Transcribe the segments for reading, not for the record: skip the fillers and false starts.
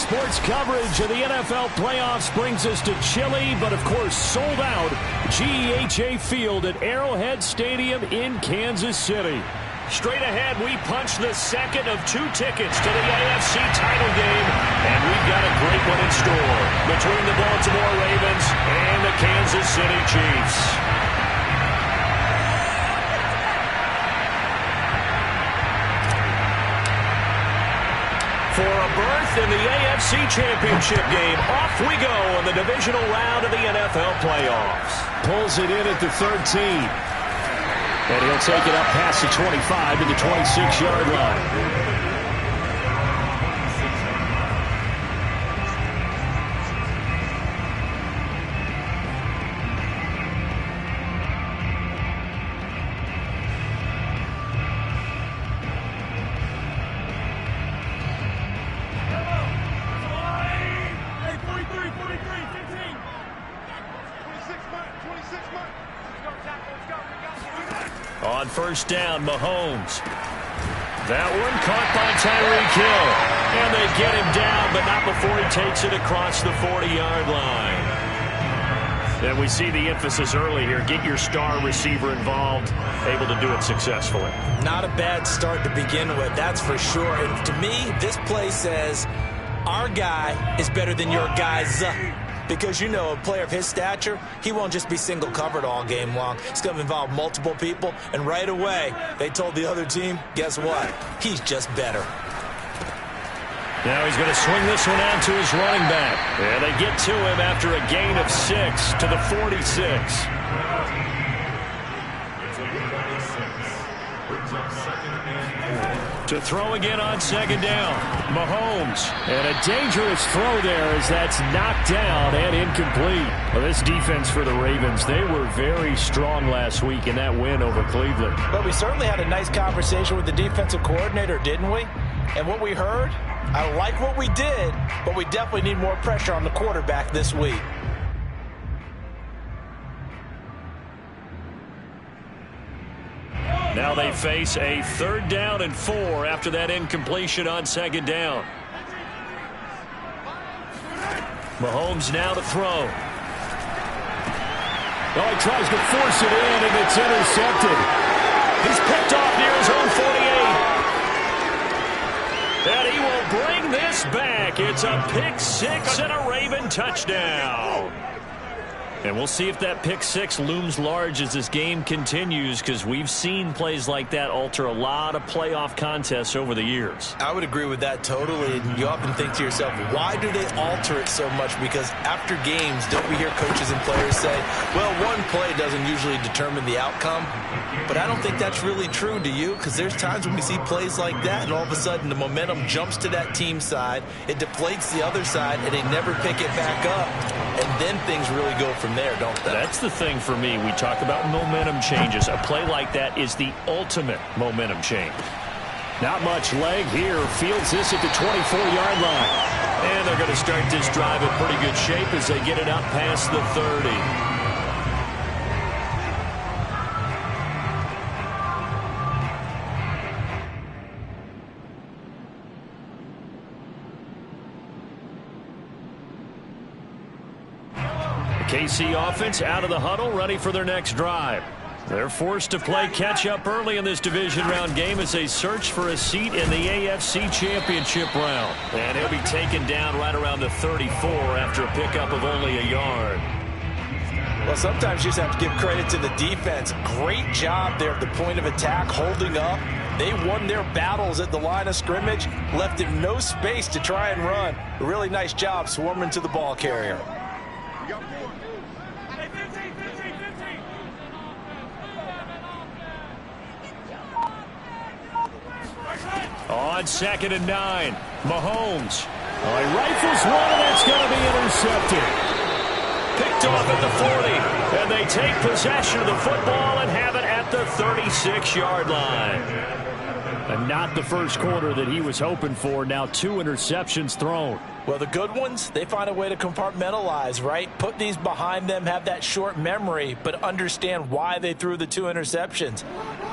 Sports coverage of the NFL playoffs brings us to chilly, but of course sold out GEHA Field at Arrowhead Stadium in Kansas City. Straight ahead, we punch the second of 2 tickets to the AFC title game, and we've got a great one in store between the Baltimore Ravens and the Kansas City Chiefs. For a berth in the AFC Championship game, off we go in the divisional round of the NFL playoffs. Pulls it in at the 13. And he'll take it up past the 25 to the 26-yard line. On first down, Mahomes. That one caught by Tyreek Hill. And they get him down, but not before he takes it across the 40-yard line. And we see the emphasis early here. Get your star receiver involved, able to do it successfully. Not a bad start to begin with, that's for sure. And to me, this play says our guy is better than your guy's. Because, you know, a player of his stature, he won't just be single covered all game long. It's going to involve multiple people. And right away, they told the other team, guess what? He's just better. Now he's going to swing this one out to his running back. And they get to him after a gain of 6 to the 46. To throw again on second down. Mahomes. And a dangerous throw there as that's knocked down and incomplete. Well, this defense for the Ravens, they were very strong last week in that win over Cleveland. But we certainly had a nice conversation with the defensive coordinator, didn't we? And what we heard, I like what we did, but we definitely need more pressure on the quarterback this week. Now they face a 3rd down and 4 after that incompletion on second down. Mahomes now to throw. Oh, he tries to force it in, and it's intercepted. He's picked off near his own 48. And he will bring this back. It's a pick 6 and a Raven touchdown. And we'll see if that pick 6 looms large as this game continues, because we've seen plays like that alter a lot of playoff contests over the years. I would agree with that totally. And you often think to yourself, why do they alter it so much? Because after games, don't we hear coaches and players say, well, one play doesn't usually determine the outcome. But I don't think that's really true, do you? Because there's times when we see plays like that, and all of a sudden the momentum jumps to that team side, it deflates the other side, and they never pick it back up. And then things really go from there, don't they? That's the thing for me. We talk about momentum changes. A play like that is the ultimate momentum change. Not much leg here. Fields this at the 24-yard line. And they're going to start this drive in pretty good shape as they get it out past the 30. KC offense out of the huddle, ready for their next drive. They're forced to play catch-up early in this division round game as they search for a seat in the AFC Championship round. And he'll be taken down right around the 34 after a pickup of only a yard. Well, sometimes you just have to give credit to the defense. Great job there at the point of attack, holding up. They won their battles at the line of scrimmage, left him no space to try and run. A really nice job swarming to the ball carrier. On 2nd and 9, Mahomes. He rifles one, and that's going to be intercepted. Picked off at the 40, and they take possession of the football and have it at the 36-yard line. And not the first quarter that he was hoping for. Now 2 interceptions thrown. Well, the good ones, they find a way to compartmentalize, right? Put these behind them, have that short memory, but understand why they threw the 2 interceptions.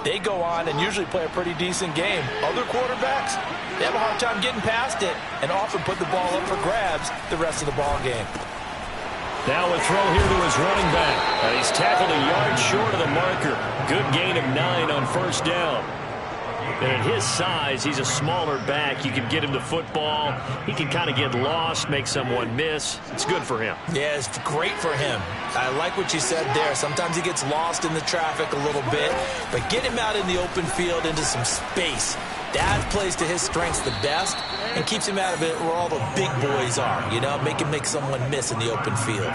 They go on and usually play a pretty decent game. Other quarterbacks, they have a hard time getting past it and often put the ball up for grabs the rest of the ball game. Now a throw here to his running back. And he's tackled a yard short of the marker. Good gain of 9 on first down. And at his size, he's a smaller back. You can get him the football. He can kind of get lost, make someone miss. It's good for him. Yeah, it's great for him. I like what you said there. Sometimes he gets lost in the traffic a little bit, but get him out in the open field into some space. That plays to his strengths the best and keeps him out of it where all the big boys are, you know, make him make someone miss in the open field.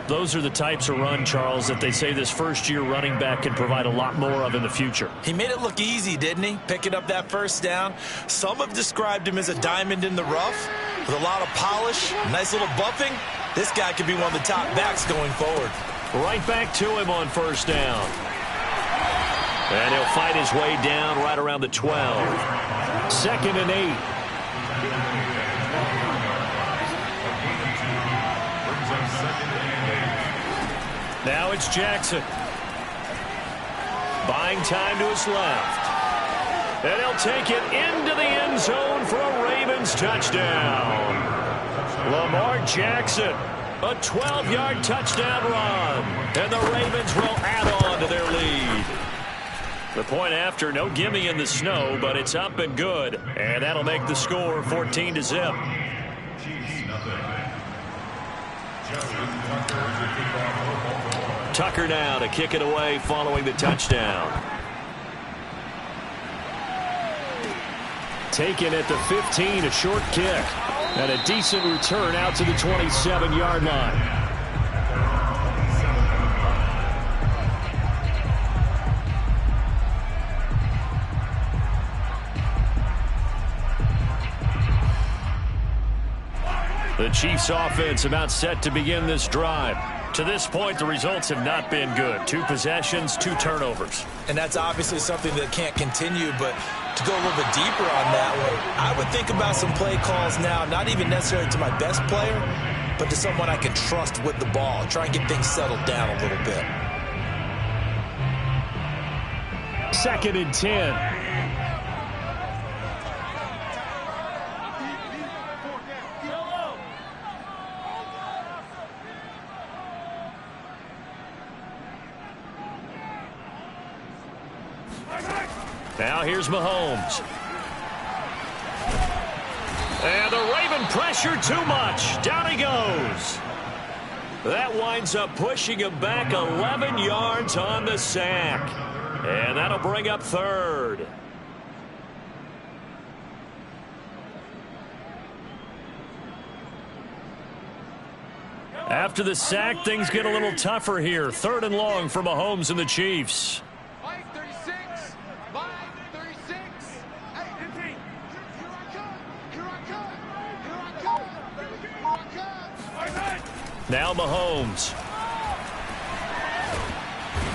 Those are the types of run, Charles, that they say this first-year running back can provide a lot more of in the future. He made it look easy, didn't he? Picking up that first down. Some have described him as a diamond in the rough with a lot of polish, nice little buffing. This guy could be one of the top backs going forward. Right back to him on first down. And he'll fight his way down right around the 12. 2nd and 8. Now it's Jackson. Buying time to his left. And he'll take it into the end zone for a Ravens touchdown. Lamar Jackson, a 12-yard touchdown run. And the Ravens will add on to their lead. The point after, no gimme in the snow, but it's up and good. And that'll make the score 14-0. Tucker now to kick it away following the touchdown. Taken at the 15, a short kick. And a decent return out to the 27-yard line. The Chiefs offense about set to begin this drive. To this point, the results have not been good. 2 possessions, 2 turnovers. And that's obviously something that can't continue, but to go a little bit deeper on that one, I would think about some play calls now, not even necessarily to my best player, but to someone I can trust with the ball. Try and get things settled down a little bit. 2nd and 10. Now here's Mahomes. And the Raven pressure too much. Down he goes. That winds up pushing him back 11 yards on the sack. And that'll bring up 3rd. After the sack, things get a little tougher here. 3rd and long for Mahomes and the Chiefs. Now Mahomes.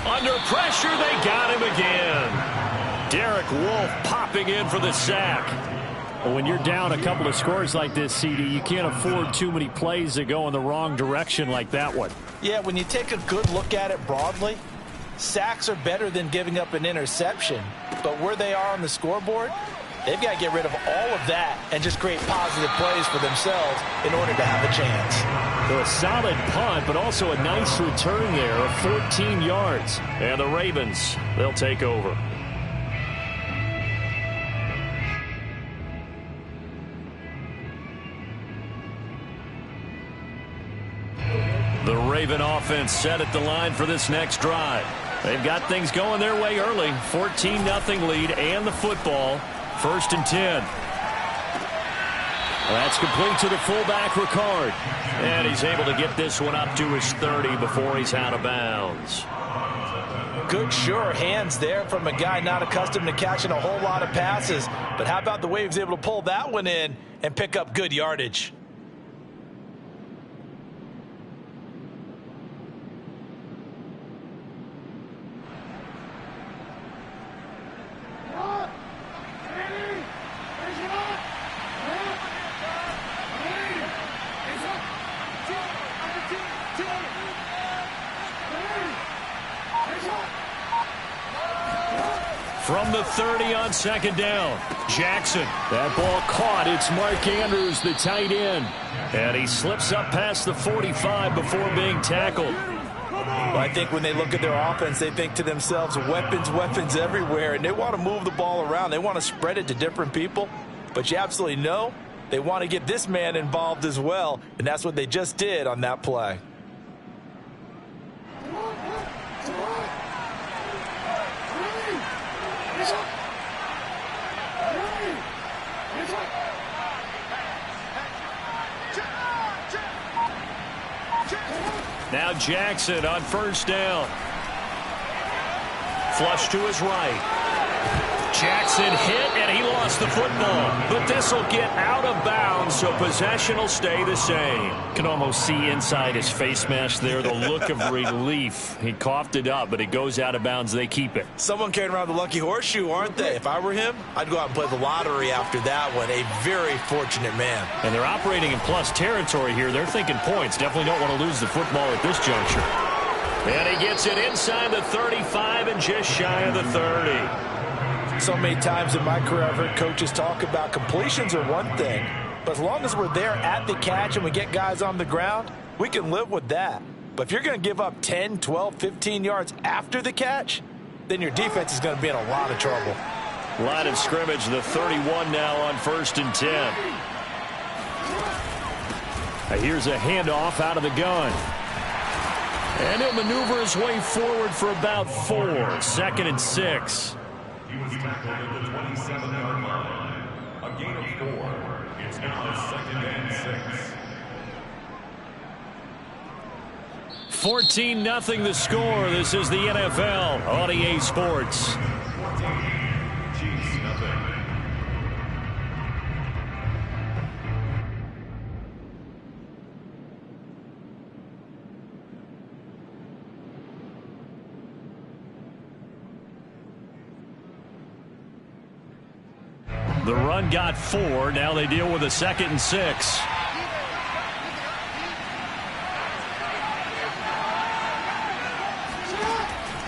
Under pressure, they got him again. Derek Wolfe popping in for the sack. Well, when you're down a couple of scores like this, CD, you can't afford too many plays that go in the wrong direction like that one. Yeah, when you take a good look at it broadly, sacks are better than giving up an interception. But where they are on the scoreboard, they've got to get rid of all of that and just create positive plays for themselves in order to have a chance. So a solid punt, but also a nice return there of 14 yards. And the Ravens, they'll take over. The Raven offense set at the line for this next drive. They've got things going their way early. 14-0 lead and the football. 1st and 10. That's complete to the fullback, Ricard. And he's able to get this one up to his 30 before he's out of bounds. Good, sure hands there from a guy not accustomed to catching a whole lot of passes. But how about the way he was able to pull that one in and pick up good yardage? From the 30 on second down. Jackson. That ball caught. It's Mark Andrews, the tight end. And he slips up past the 45 before being tackled. Well, I think when they look at their offense, they think to themselves, weapons, weapons everywhere, and they want to move the ball around. They want to spread it to different people. But you absolutely know they want to get this man involved as well, and that's what they just did on that play. Now Jackson on first down. Flush to his right. Jackson hit, and he lost the football. But this will get out of bounds, so possession will stay the same. Can almost see inside his face mask there the look of relief. He coughed it up, but it goes out of bounds. They keep it. Someone carrying around the lucky horseshoe, aren't they? If I were him, I'd go out and play the lottery after that one. A very fortunate man. And they're operating in plus territory here. They're thinking points. Definitely don't want to lose the football at this juncture. And he gets it inside the 35 and just shy of the 30. So many times in my career, I've heard coaches talk about completions are one thing, but as long as we're there at the catch and we get guys on the ground, we can live with that. But if you're going to give up 10, 12, 15 yards after the catch, then your defense is going to be in a lot of trouble. Line of scrimmage, the 31 now on 1st and 10. Here's a handoff out of the gun. And he'll maneuver his way forward for about 4. 2nd and 6. He was tackled at the 27-yard line. A gain of 4. It's now 2nd and 6. 14-0 the score. This is the NFL on EA Sports. 14, Chiefs nothing. The run got 4. Now they deal with a 2nd and 6.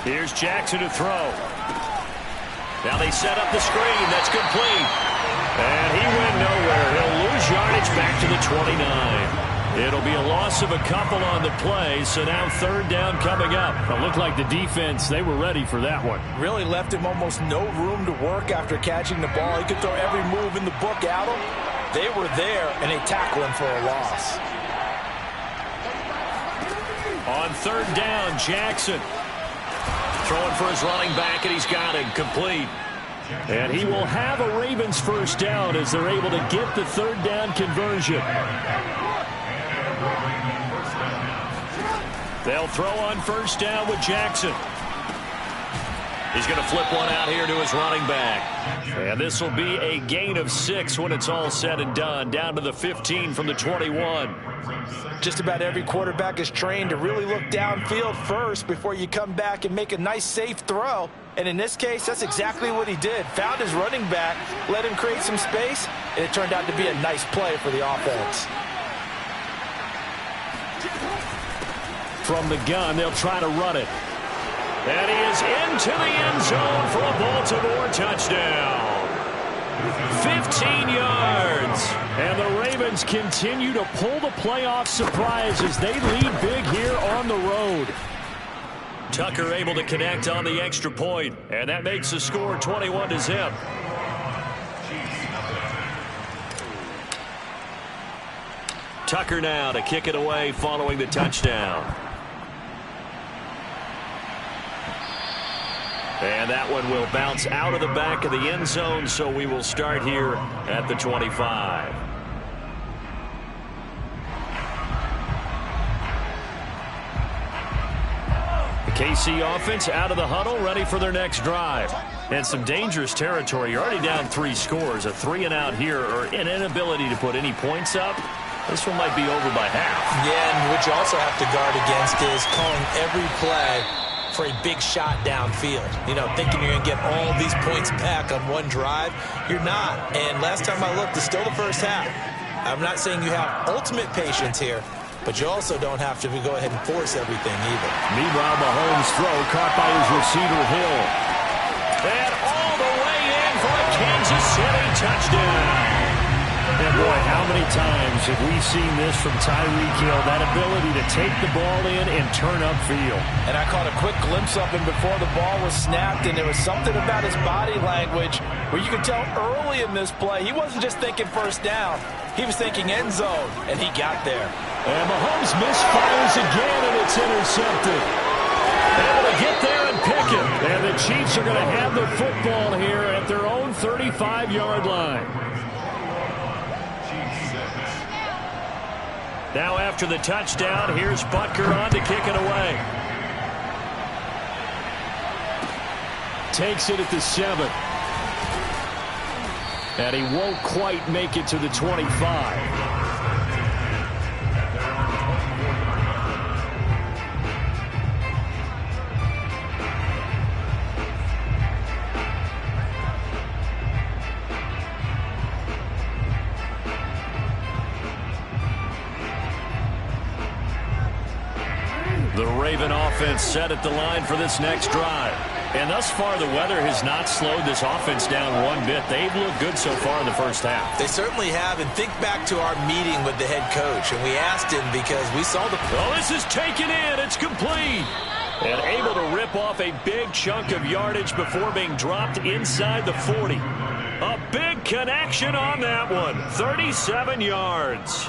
Here's Jackson to throw. Now they set up the screen. That's complete. And he went nowhere. He'll lose yardage back to the 29. It'll be a loss of a couple on the play, so now 3rd down coming up. It looked like the defense, they were ready for that one. Really left him almost no room to work after catching the ball. He could throw every move in the book at him. They were there, and they tackled him for a loss. On 3rd down, Jackson. Throwing for his running back, and he's got him complete. And he will have a Ravens 1st down as they're able to get the 3rd down conversion. They'll throw on 1st down with Jackson. He's going to flip one out here to his running back. And this will be a gain of 6 when it's all said and done. Down to the 15 from the 21. Just about every quarterback is trained to really look downfield first before you come back and make a nice, safe throw. And in this case, that's exactly what he did. Found his running back, let him create some space, and it turned out to be a nice play for the offense. From the gun, they'll try to run it. And he is into the end zone for a Baltimore touchdown. 15 yards. And the Ravens continue to pull the playoff surprise as they lead big here on the road. Tucker able to connect on the extra point, and that makes the score 21-0. Tucker now to kick it away following the touchdown. And that one will bounce out of the back of the end zone, so we will start here at the 25. The KC offense out of the huddle, ready for their next drive. And some dangerous territory. You're already down 3 scores. A 3-and-out here, or an inability to put any points up. This one might be over by half. Yeah, and what you also have to guard against is calling every play for a big shot downfield. You know, thinking you're going to get all these points back on one drive. You're not. And last time I looked, it's still the first half. I'm not saying you have ultimate patience here, but you also don't have to go ahead and force everything either. Meanwhile, Mahomes' throw caught by his receiver, Hill. And all Kansas City touchdown. And boy, how many times have we seen this from Tyreek Hill, that ability to take the ball in and turn upfield. And I caught a quick glimpse of him before the ball was snapped, and there was something about his body language where you could tell early in this play he wasn't just thinking first down. He was thinking end zone, and he got there. And Mahomes misfires again, and it's intercepted. Able to get there and pick it. And the Chiefs are going to have the football here at their own 35-yard line. Now after the touchdown, here's Butker on to kick it away. Takes it at the 7. And he won't quite make it to the 25. The Raven offense set at the line for this next drive. And thus far, the weather has not slowed this offense down one bit. They've looked good so far in the first half. They certainly have. And think back to our meeting with the head coach. And we asked him because we saw the... Oh, this is taken in. It's complete. And able to rip off a big chunk of yardage before being dropped inside the 40. A big connection on that one. 37 yards.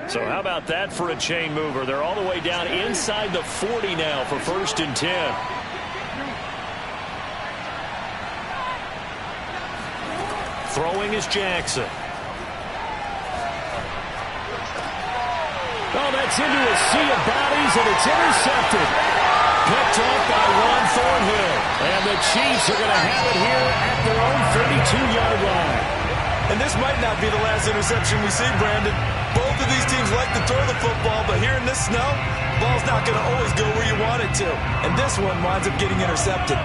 So how about that for a chain mover? They're all the way down inside the 40 now for 1st and 10. Throwing is Jackson. Oh, that's into a sea of bodies, and it's intercepted. Picked up by Juan Thornhill. And the Chiefs are going to have it here at their own 32-yard line. And this might not be the last interception we see, Brandon. Both of these teams like to throw the football, but here in this snow, the ball's not going to always go where you want it to. And this one winds up getting intercepted.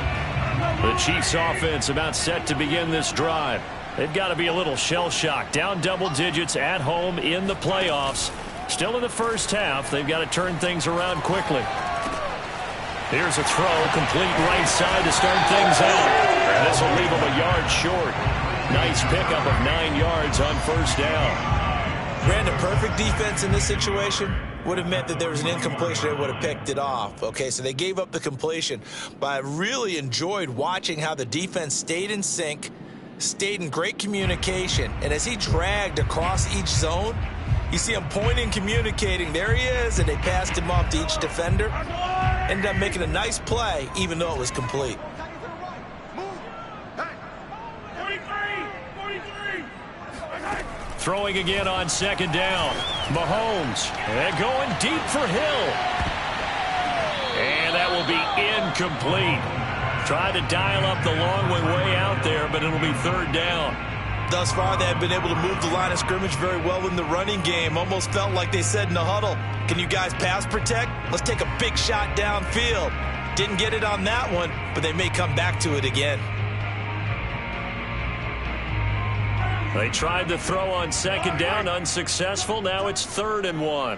The Chiefs offense about set to begin this drive. They've got to be a little shell-shocked. Down double digits at home in the playoffs. Still in the first half. They've got to turn things around quickly. Here's a throw, complete right side to start things out. And this will leave them a yard short. Nice pickup of 9 yards on first down. Brandon, perfect defense in this situation would have meant that there was an incompletion. They would have picked it off. Okay, so they gave up the completion. But I really enjoyed watching how the defense stayed in sync, stayed in great communication. And as he dragged across each zone, you see him pointing, communicating. There he is, and they passed him off to each defender. Ended up making a nice play, even though it was complete. Throwing again on 2nd down. Mahomes. And going deep for Hill. And that will be incomplete. Tried to dial up the long way out there, but it'll be 3rd down. Thus far, they have been able to move the line of scrimmage very well in the running game. Almost felt like they said in the huddle, can you guys pass protect? Let's take a big shot downfield. Didn't get it on that one, but they may come back to it again. They tried to throw on 2nd down, unsuccessful. Now it's 3rd and 1.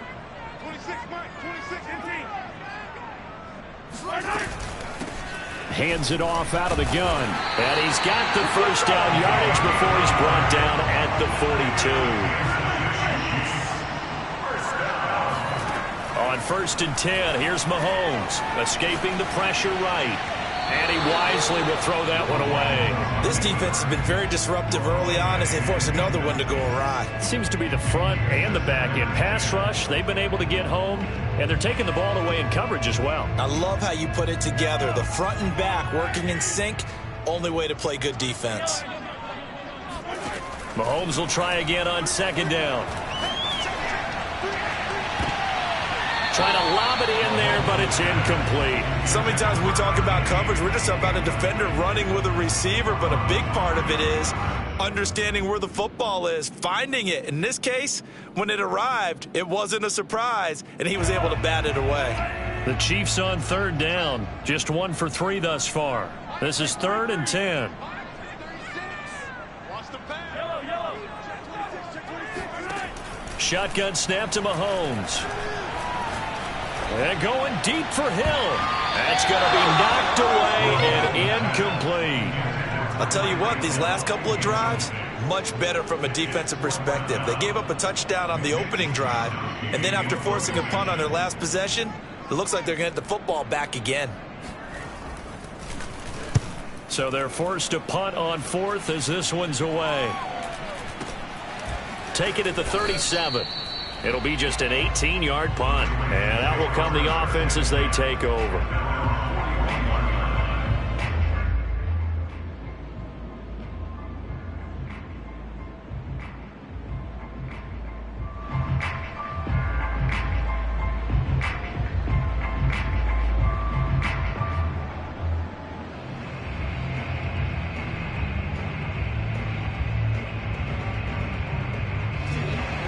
Hands it off out of the gun. And he's got the first down yardage before he's brought down at the 42. On 1st and 10, here's Mahomes, escaping the pressure right. And he wisely will throw that one away. This defense has been very disruptive early on as they force another one to go awry. Seems to be the front and the back end. Pass rush, they've been able to get home, and they're taking the ball away in coverage as well. I love how you put it together. The front and back working in sync, only way to play good defense. Mahomes will try again on 2nd down. Trying to lob it in there, but it's incomplete. So many times when we talk about coverage, we're just about a defender running with a receiver, but a big part of it is understanding where the football is, finding it. In this case, when it arrived, it wasn't a surprise, and he was able to bat it away. The Chiefs on 3rd down, just 1 for 3 thus far. This is 3rd and 10. Shotgun snap to Mahomes. And going deep for Hill. That's going to be knocked away and incomplete. I'll tell you what, these last couple of drives, much better from a defensive perspective. They gave up a touchdown on the opening drive, and then after forcing a punt on their last possession, it looks like they're going to get the football back again. So they're forced to punt on 4th as this one's away. Take it at the 37. It'll be just an 18-yard punt, and out will come the offense as they take over.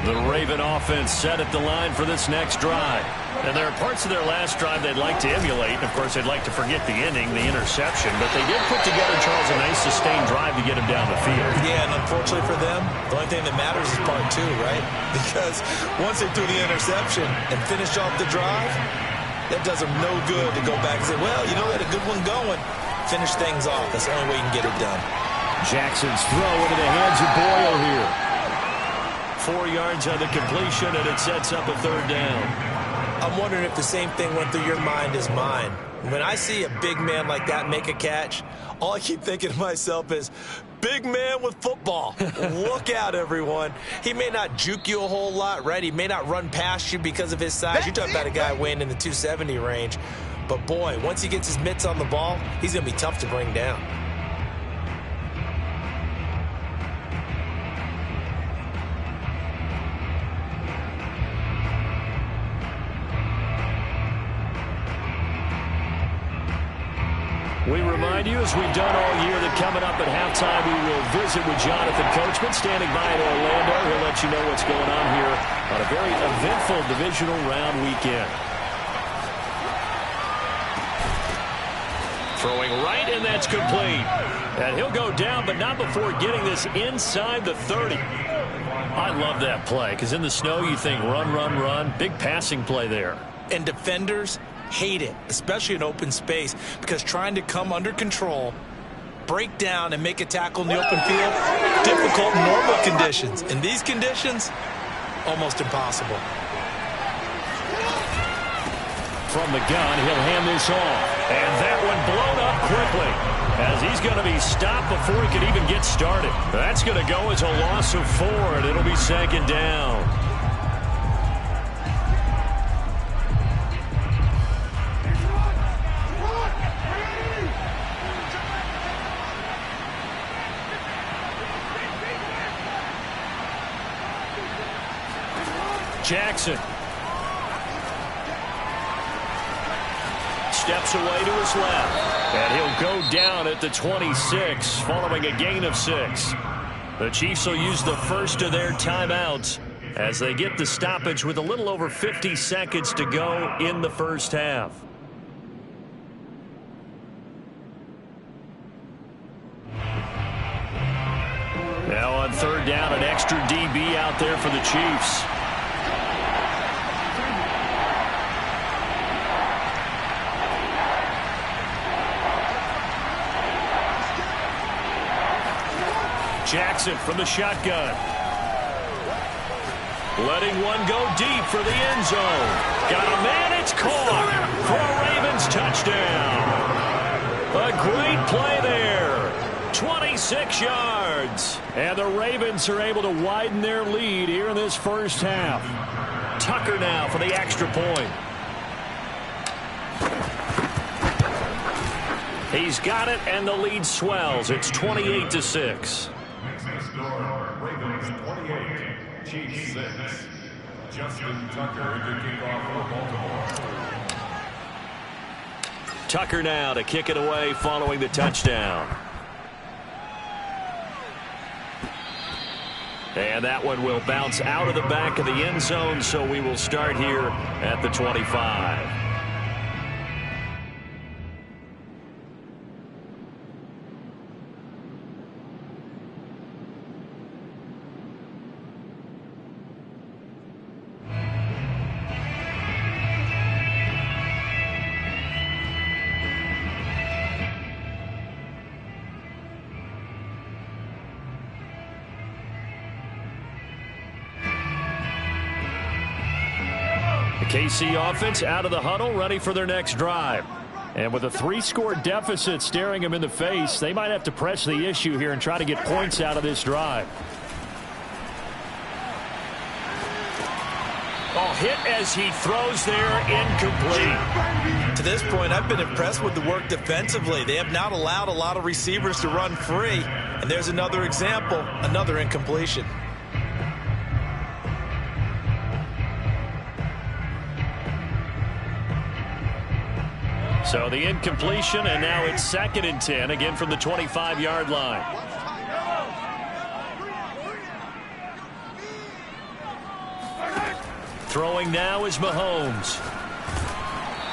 The Raven offense set at the line for this next drive. And there are parts of their last drive they'd like to emulate. Of course, they'd like to forget the ending, the interception. But they did put together, Charles, a nice sustained drive to get him down the field. Yeah, and unfortunately for them, the only thing that matters is part 2, right? Because once they threw the interception and finished off the drive, that does them no good to go back and say, well, you know, they had a good one going. Finish things off. That's the only way you can get it done. Jackson's throw into the hands of Boyle here. 4 yards on the completion, and it sets up a 3rd down. I'm wondering if the same thing went through your mind as mine. When I see a big man like that make a catch, all I keep thinking to myself is, big man with football. Look out, everyone. He may not juke you a whole lot, right? He may not run past you because of his size. You're talking about a guy weighing in the 270 range. But, boy, once he gets his mitts on the ball, he's going to be tough to bring down. We remind you, as we've done all year, that coming up at halftime, we will visit with Jonathan Coachman, standing by in Orlando. He'll let you know what's going on here on a very eventful divisional round weekend. Throwing right, and that's complete. And he'll go down, but not before getting this inside the 30. I love that play, because in the snow, you think run, run, run. Big passing play there. And defenders hate it, especially in open space, because trying to come under control, break down, and make a tackle in the open field, difficult in normal conditions. In these conditions, almost impossible. From the gun, he'll hand this off. And that one blown up quickly, as he's going to be stopped before he can even get started. That's going to go as a loss of 4, and it'll be 2nd down. Jackson steps away to his left, and he'll go down at the 26 following a gain of 6. The Chiefs will use the first of their timeouts as they get the stoppage with a little over 50 seconds to go in the first half. Now on 3rd down, an extra DB out there for the Chiefs. Jackson from the shotgun. Letting one go deep for the end zone. Got a man, it's caught for a Ravens touchdown. A great play there. 26 yards. And the Ravens are able to widen their lead here in this first half. Tucker now for the extra point. He's got it, and the lead swells. It's 28-6. Ravens 28, Chiefs 6. Justin Tucker to kick off for Baltimore. Tucker now to kick it away following the touchdown. And that one will bounce out of the back of the end zone, so we will start here at the 25. KC offense out of the huddle, ready for their next drive. And with a 3-score deficit staring them in the face, they might have to press the issue here and try to get points out of this drive. Oh, hit as he throws there, incomplete. To this point, I've been impressed with the work defensively. They have not allowed a lot of receivers to run free. And there's another example, another incompletion. So the incompletion, and now it's 2nd and 10, again from the 25-yard line. Throwing now is Mahomes.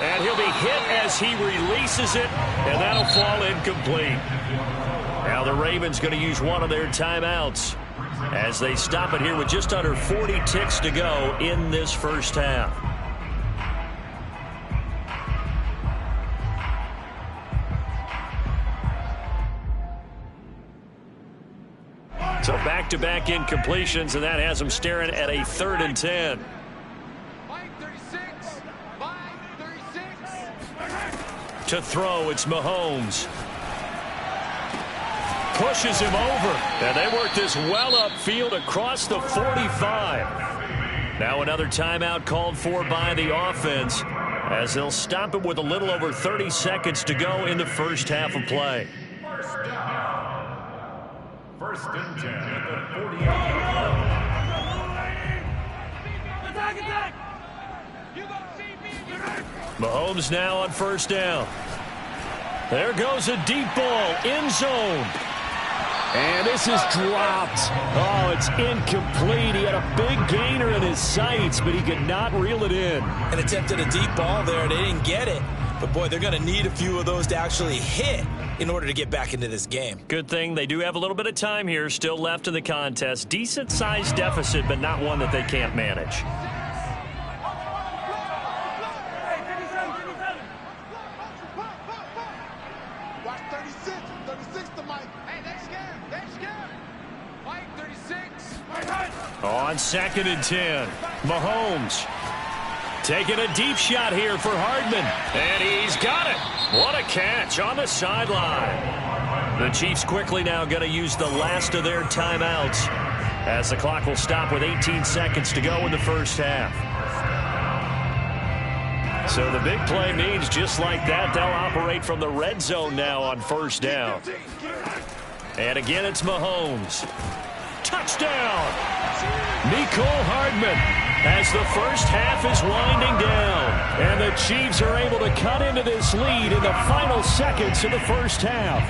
And he'll be hit as he releases it, and that'll fall incomplete. Now the Ravens going to use one of their timeouts as they stop it here with just under 40 ticks to go in this first half. So back-to-back incompletions, and that has them staring at a 3rd and 10. To throw, it's Mahomes. Pushes him over, and they work this well upfield across the 45. Now another timeout called for by the offense as they'll stop it with a little over 30 seconds to go in the first half of play. First and 10 at the 48-yard line. Mahomes now on first down. There goes a deep ball, end zone. And this is dropped. Oh, it's incomplete. He had a big gainer in his sights, but he could not reel it in. And attempted a deep ball there. They didn't get it. But, boy, they're going to need a few of those to actually hit in order to get back into this game. Good thing they do have a little bit of time here still left in the contest. Decent-sized deficit, but not one that they can't manage. On 2nd and 10, Mahomes taking a deep shot here for Hardman. And he's got it. What a catch on the sideline. The Chiefs quickly now going to use the last of their timeouts as the clock will stop with 18 seconds to go in the first half. So the big play means just like that, they'll operate from the red zone now on first down. And again, it's Mahomes. Touchdown! Mecole Hardman as the first half is winding down. And the Chiefs are able to cut into this lead in the final seconds of the first half.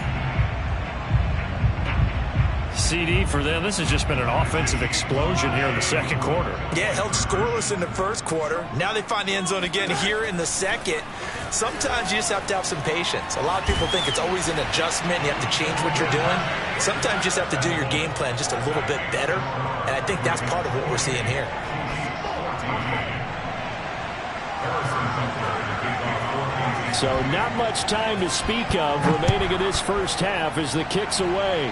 CD for them, this has just been an offensive explosion here in the second quarter. Yeah, held scoreless in the first quarter. Now they find the end zone again here in the second. Sometimes you just have to have some patience. A lot of people think it's always an adjustment. You have to change what you're doing. Sometimes you just have to do your game plan just a little bit better. And I think that's part of what we're seeing here. So not much time to speak of remaining in this first half as the kick's away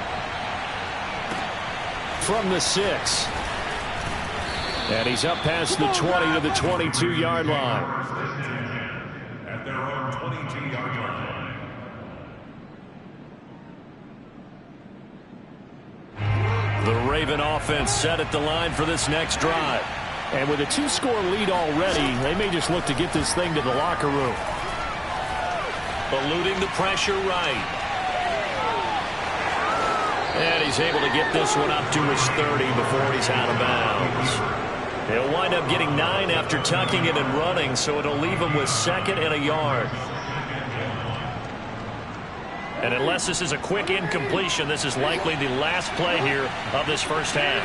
from the 6. And he's up past the 20 to the 22-yard line. At their own 22-yard line. The Raven offense set at the line for this next drive. And with a 2-score lead already, they may just look to get this thing to the locker room. Eluding the pressure right. And he's able to get this one up to his 30 before he's out of bounds. He'll wind up getting 9 after tucking it and running, so it'll leave him with 2nd and a yard. And unless this is a quick incompletion, this is likely the last play here of this first half.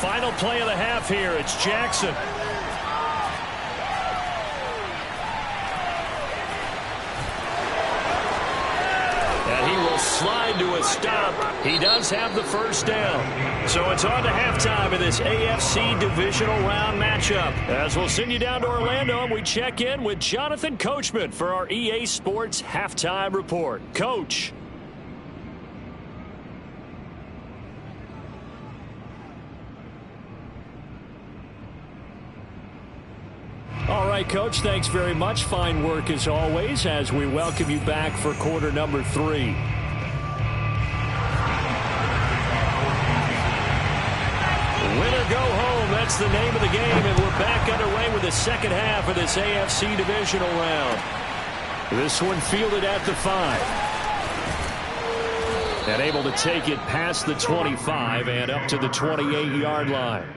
Final play of the half here. It's Jackson. And he will slide to a stop. He does have the first down. So it's on to halftime in this AFC divisional round matchup. As we'll send you down to Orlando, and we check in with Jonathan Coachman for our EA Sports Halftime Report. Coach. right, Coach, thanks very much. Fine work as always as we welcome you back for quarter number 3. Winner go home, that's the name of the game, and we're back underway with the second half of this AFC divisional round. This one fielded at the 5. And able to take it past the 25 and up to the 28-yard line.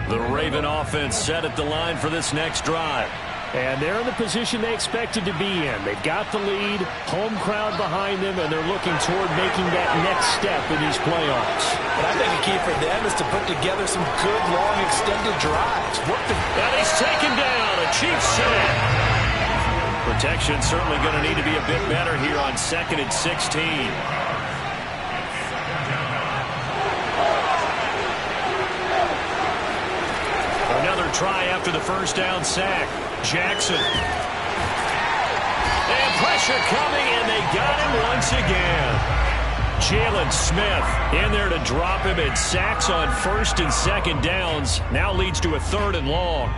The Raven offense set at the line for this next drive. And they're in the position they expected to be in. They've got the lead, home crowd behind them, and they're looking toward making that next step in these playoffs. But I think the key for them is to put together some good, long, extended drives. And he's taken down, a Chiefs sack. Protection certainly going to need to be a bit better here on 2nd and 16. Another try after the first down sack. Jackson. And pressure coming, and they got him once again. Jalen Smith in there to drop him, and sacks on 1st and 2nd downs. Now leads to a 3rd and long.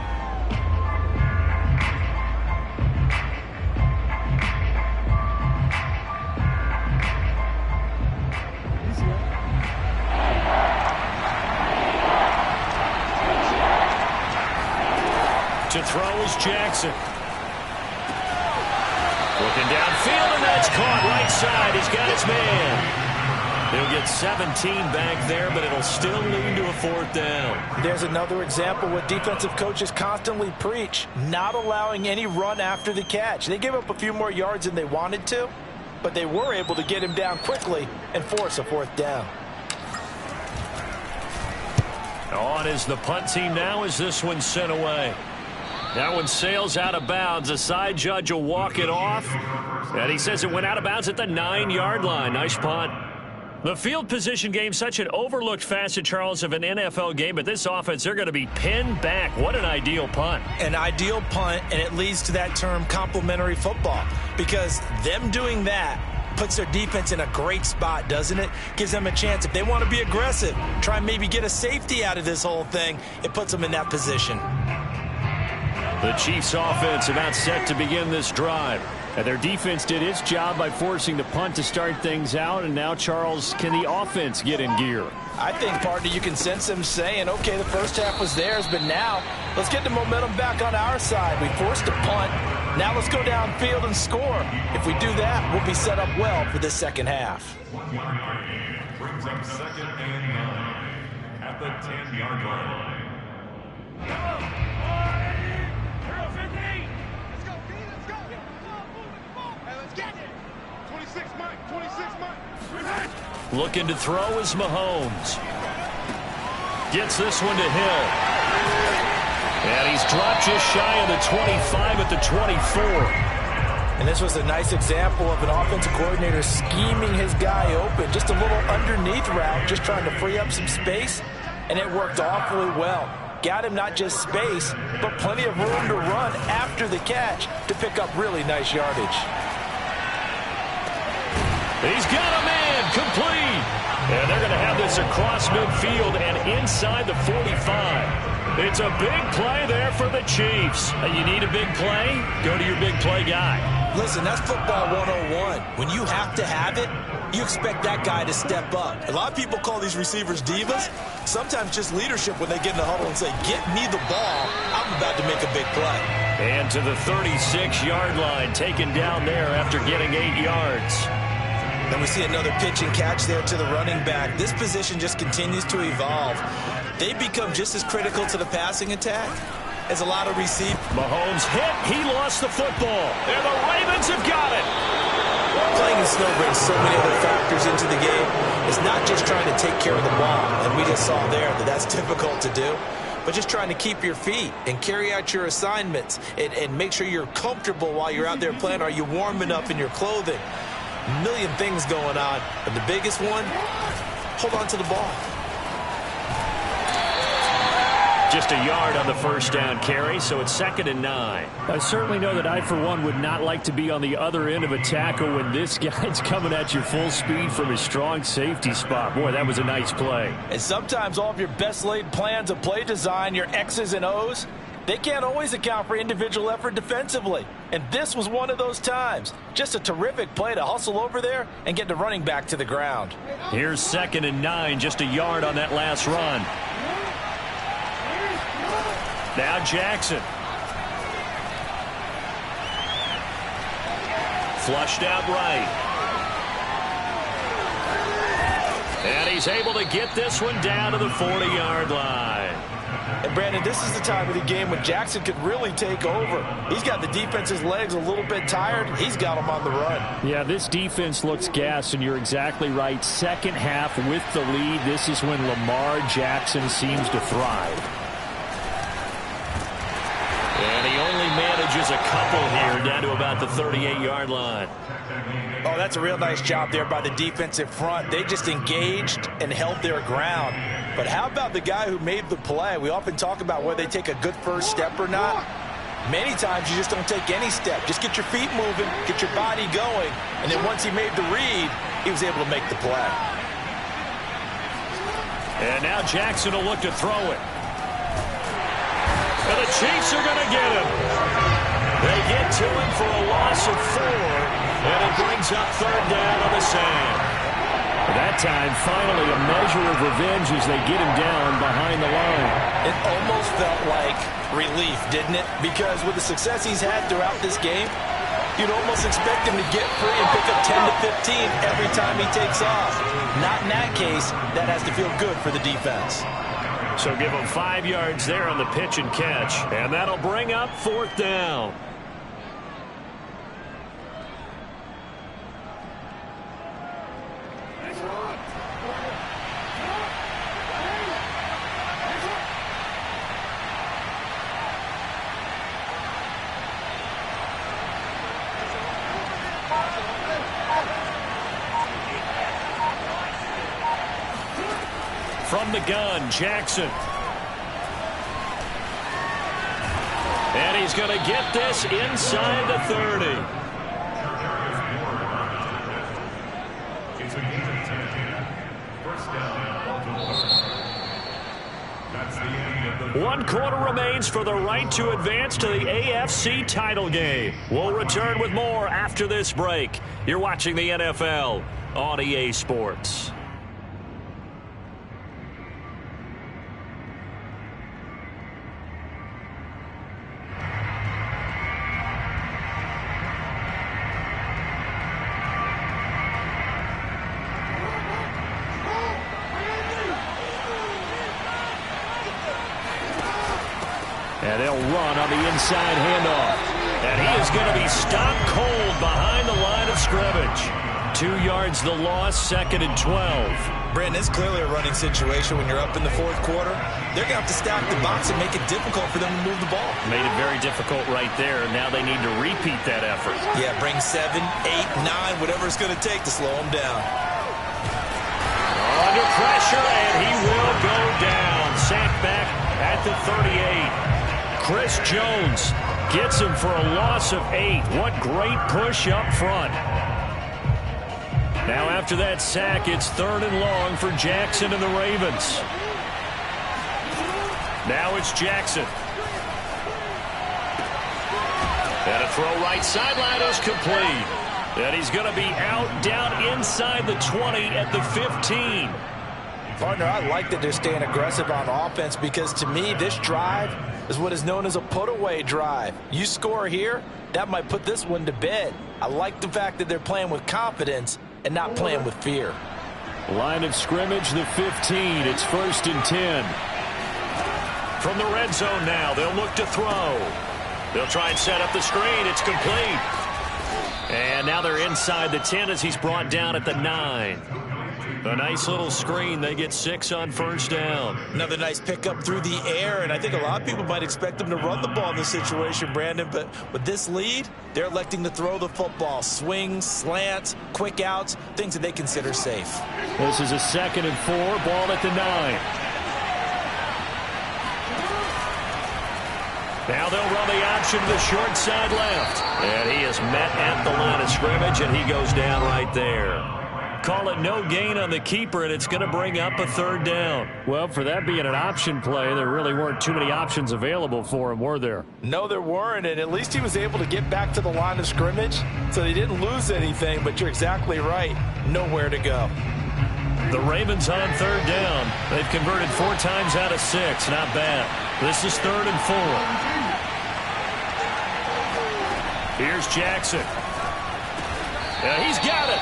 To throw is Jackson. Looking downfield, and that's caught right side. He's got his man. He'll get 17 back there, but it'll still lead to a 4th down. There's another example what defensive coaches constantly preach, not allowing any run after the catch. They gave up a few more yards than they wanted to, but they were able to get him down quickly and force a 4th down. On is the punt team now as this one's sent away. That one sails out of bounds. The side judge will walk it off. And he says it went out of bounds at the 9-yard line. Nice punt. The field position game, such an overlooked facet, Charles, of an NFL game. But this offense, they're going to be pinned back. What an ideal punt. An ideal punt, and it leads to that term complementary football. Because them doing that puts their defense in a great spot, doesn't it? Gives them a chance. If they want to be aggressive, try and maybe get a safety out of this whole thing, it puts them in that position. The Chiefs offense about set to begin this drive. And their defense did its job by forcing the punt to start things out. And now, Charles, can the offense get in gear? I think, partner, you can sense them saying, okay, the first half was theirs, but now let's get the momentum back on our side. We forced a punt. Now let's go downfield and score. If we do that, we'll be set up well for this second half. Brings up 2nd and 9 at the 10-yard line. Looking to throw is Mahomes. Gets this one to Hill. And he's dropped just shy of the 25 at the 24. And this was a nice example of an offensive coordinator scheming his guy open. Just a little underneath route, just trying to free up some space. And it worked awfully well. Got him not just space, but plenty of room to run after the catch to pick up really nice yardage. He's got a man, complete. And they're going to have this across midfield and inside the 45. It's a big play there for the Chiefs. You need a big play? Go to your big play guy. Listen, that's football 101. When you have to have it, you expect that guy to step up. A lot of people call these receivers divas. Sometimes just leadership when they get in the huddle and say, get me the ball. I'm about to make a big play. And to the 36-yard line, taken down there after getting 8 yards. Then we see another pitch and catch there to the running back. This position just continues to evolve. They become just as critical to the passing attack as a lot of receivers. Mahomes hit. He lost the football. And the Ravens have got it. Playing in snow brings so many other factors into the game. It's not just trying to take care of the ball. And we just saw there that that's difficult to do. But just trying to keep your feet and carry out your assignments and make sure you're comfortable while you're out there playing. Are you warm enough in your clothing? A million things going on, but the biggest one, hold on to the ball. Just a yard on the first down carry, so it's 2nd and 9. I certainly know that I, for one, would not like to be on the other end of a tackle when this guy's coming at you full speed from his strong safety spot. Boy, that was a nice play. And sometimes all of your best laid plans of play design, your X's and O's, they can't always account for individual effort defensively. And this was one of those times. Just a terrific play to hustle over there and get the running back to the ground. Here's 2nd and 9, just a yard on that last run. Now Jackson. Flushed out right. And he's able to get this one down to the 40-yard line. And Brandon, this is the time of the game when Jackson could really take over. He's got the defense's legs a little bit tired. He's got them on the run. Yeah, this defense looks gassed, and you're exactly right. Second half with the lead, this is when Lamar Jackson seems to thrive. And he only manages a couple here down to about the 38-yard line. Oh, that's a real nice job there by the defensive front. They just engaged and held their ground. But how about the guy who made the play? We often talk about whether they take a good first step or not. Many times you just don't take any step. Just get your feet moving, get your body going, and then once he made the read, he was able to make the play. And now Jackson will look to throw it. And the Chiefs are going to get him. They get to him for a loss of 4, and it brings up 3rd down on the sand. That time, finally, a measure of revenge as they get him down behind the line. It almost felt like relief, didn't it? Because with the success he's had throughout this game, you'd almost expect him to get free and pick up 10 to 15 every time he takes off. Not in that case. That has to feel good for the defense. So give him 5 yards there on the pitch and catch. And that'll bring up 4th down. From the gun, Jackson. And he's going to get this inside the 30. It's a gain of 10. First down, Baltimore. That's the end of the 1 quarter remains for the right to advance to the AFC title game. We'll return with more after this break. You're watching the NFL on EA Sports. And they'll run on the inside handoff. And he is going to be stopped cold behind the line of scrimmage. 2 yards the loss, 2nd and 12. Brandon, it's clearly a running situation when you're up in the 4th quarter. They're going to have to stack the box and make it difficult for them to move the ball. Made it very difficult right there. Now they need to repeat that effort. Yeah, bring 7, 8, 9, whatever it's going to take to slow them down. Under pressure, and he will go down. Sacked back at the 38. Chris Jones gets him for a loss of 8. What great push up front. Now after that sack, it's 3rd and long for Jackson and the Ravens. Now it's Jackson. And a throw right sideline is complete. And he's going to be out down inside the 20 at the 15. Partner, I like that they're staying aggressive on offense because to me, this drive is what is known as a put-away drive. You score here, that might put this one to bed. I like the fact that they're playing with confidence and not playing with fear. Line of scrimmage, the 15. It's 1st and 10. From the red zone now, they'll look to throw. They'll try and set up the screen. It's complete. And now they're inside the 10 as he's brought down at the 9. A nice little screen. They get 6 on 1st down. Another nice pickup through the air, and I think a lot of people might expect them to run the ball in this situation, Brandon, but with this lead, they're electing to throw the football. Swings, slants, quick outs, things that they consider safe. This is a 2nd and 4, ball at the 9. Now they'll run the option to the short side left. And he is met at the line of scrimmage, and he goes down right there. Call it no gain on the keeper, and it's going to bring up a 3rd down. Well, for that being an option play, there really weren't too many options available for him, were there? No, there weren't, and at least he was able to get back to the line of scrimmage, so they didn't lose anything, but you're exactly right. Nowhere to go. The Ravens on 3rd down. They've converted 4 times out of 6. Not bad. This is 3rd and 4. Here's Jackson. He's got it.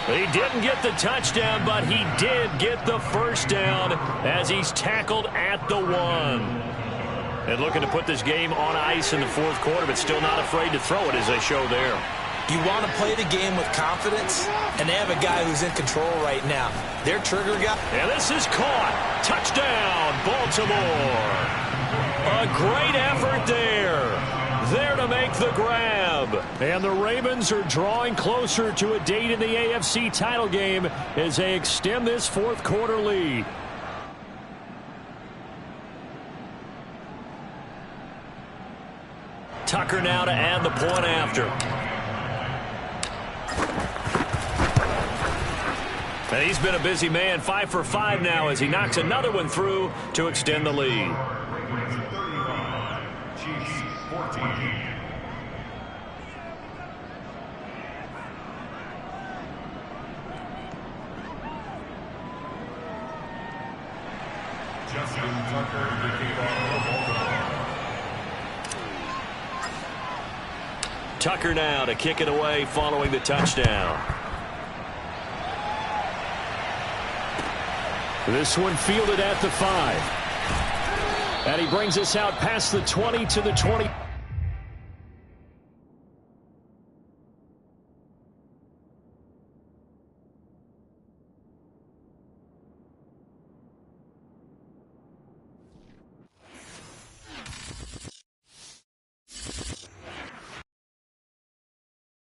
He didn't get the touchdown, but he did get the 1st down as he's tackled at the 1. And looking to put this game on ice in the 4th quarter, but still not afraid to throw it as they show there. You want to play the game with confidence, and they have a guy who's in control right now. Their trigger guy. And this is caught. Touchdown, Baltimore. A great effort there. There to make the grab. And the Ravens are drawing closer to a date in the AFC title game as they extend this 4th quarter lead. Tucker now to add the point after. And he's been a busy man, 5 for 5 now as he knocks another one through to extend the lead. Chiefs 14. Justin Tucker, the kickoff for Baltimore. Tucker now to kick it away following the touchdown. This one fielded at the 5. And he brings us out past the 20 to the 20.